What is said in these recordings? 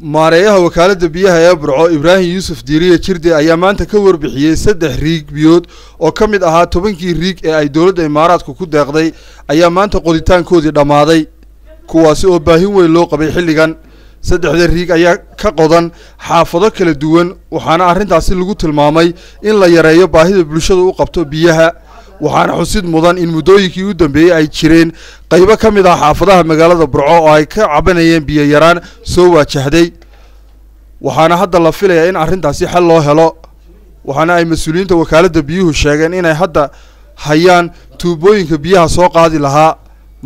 maareeyaha wakaalada biyaha ee Burco Ibrahim Yusuf Diiriye Jirde ayaa maanta ka warbixiyay 3 riig biyood oo kamid ahaa 10kii riig ee ay dawladda Imaaraadku ku deeqday ayaa maanta qoditaankoodii dhamaaday kuwaasi oo baahin weyn loo qabay xilligan 3 riig ayaa ka qodan xaafado kala duwan waxaana arrintaasi lagu tilmaamay in la yareeyo baahida bulshada u qabto biyaha waxaana xusid mudan in muddooyinkii u dambeeyay ay jireen qaybo kamid ah xaafadaha magaalada Burco oo ay ka cabanayeen biyo yaraan soo waajahday waxaana hadda la filayaa in arrintaasi xal loo helo waxaana ay mas'uuliyiinta wakaalada biyuhu sheegeen inay hadda hayaan tuubooyinka biyaha soo qaadi lahaa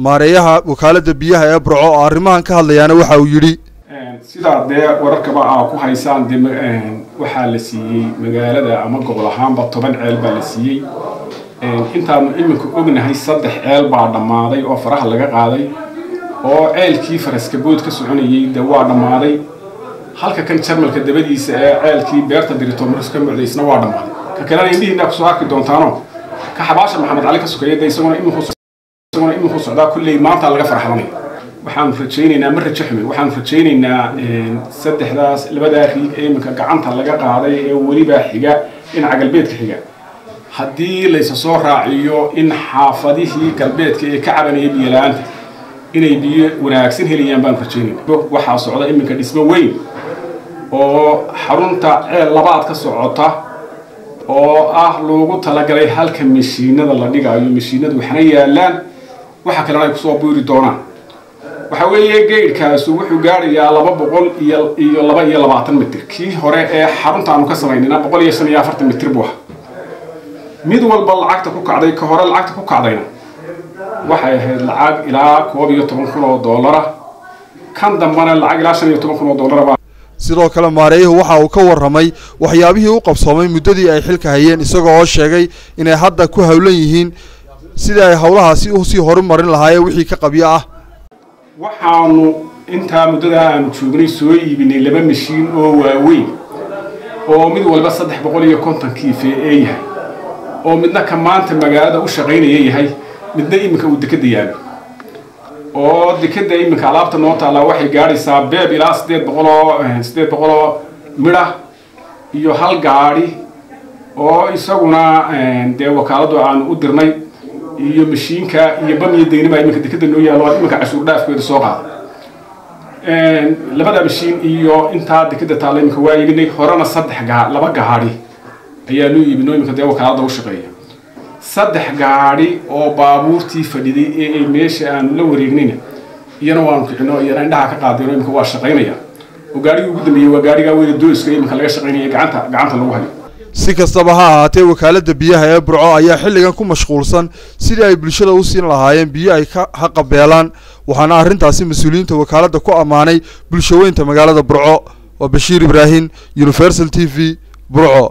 maareeyaha wakaalada biyaha ee Burco oo arrimahan ka hadlayana waxa uu yiri sida wararkaba ku haysaan waxa la siiyay magaalada ama gobol ahaanba 10 ceel baa la siiyay intaanu iminka ognahay 3 ceel baa dhamaaday oo faraha laga qaaday oo ceelkii faraska bood ka soconayay waa dhamaaday halka kan jarmalka dabadiisa ee ceelkii beerta dirito marska mucdeysna waa dhamaaday ka kalena indhihiina ku soo arki doontaano ka xabaasha maxamed cali ka sokeeyay isaguna iminku socdaa kullee maanta laga farxadanay waxaan rajaynaynaa mar rajaxme waxaan rajaynaynaa 3daas labada riig ee iminka gacanta laga qaaday ee waliba xiga dhinaca galbeedka xiga haddii la isa soo raaciyo in xaafadihii galbeedka ee ka cabanayay biyo la'aanta inay biyo wanaagsan helayaan baan rajaynaynaa waxaa socda iminka dhismo weyn oo xarunta ceel labaad ka socota oo loogu talagalay halka mishiinada la dhigayo mishiinadu waxna yaalaan waxa kale ay ku soo buuri doonaan waxa weeye geedkaas wuxuu gaarayaa 220 mitir kii hore ee xarunta aanu ka samaynayna 140 mitir buu mid walba lacagta ku kacday ka hore lacagta ku kacdayna waxay ahayd lacag ilaa $12,000 kan dambana lacag ilaa $15,000 sidoo kale maareeyahu waxa uu ka waramay waxyaabihii uu qabsoomay muddadii ay xilka hayeen isagoo oo sheegay inay hadda ku hawlan yihiin sidii ay hawlahaasi u sii horumarin lahaayeen wixii ka qabiyo ah waxaanu inta muddada aanu joognay soo iibinay 2 mishiin oo waaweyn oo mid walba 350 kiife yahay oo midna ka maanta magaalada u shaqeynaya yahay midna iminka uu dekada yaalo oo dekada iminka alaabta noo taala waxay gaaraysaa beeb ilaa 800 midha iyo hal gaari oo isaguna wakaaladu aan u dirnay iyo mashiinka iyo bamiyo deynima iminka dekada noo yaalo iminka cashuur dhaafkeeda soo qaada labada mashiin iyo inta dekada taala iminka waa iibinay horena 2 gaari ayaa loo iibinay iminka wakaalada u shaqeeya 3 gaari oo baabuurtii fadhiday ee meesha aan la wareegnayna iyana waan kicino iyana indhaha ka qaadino iminka waa shaqeynaya oo gaariga ugu dambeeyay waa gaariga weyn dooska iminka laga shaqeynaya gacanta lagu hayo si kastaba ha ahaatee wakaalada biyaha ee Burco ayaa xilligan ku mashquulsan sidii ay bulshada u siin lahaayeen biyo ay ka qabeelaan waxaana arrintaasi mas'uuliyiinta wakaalada ku amaanay bulshadeynta magaalada Burco oo Bashiir Ibrahim Universal TV Burco.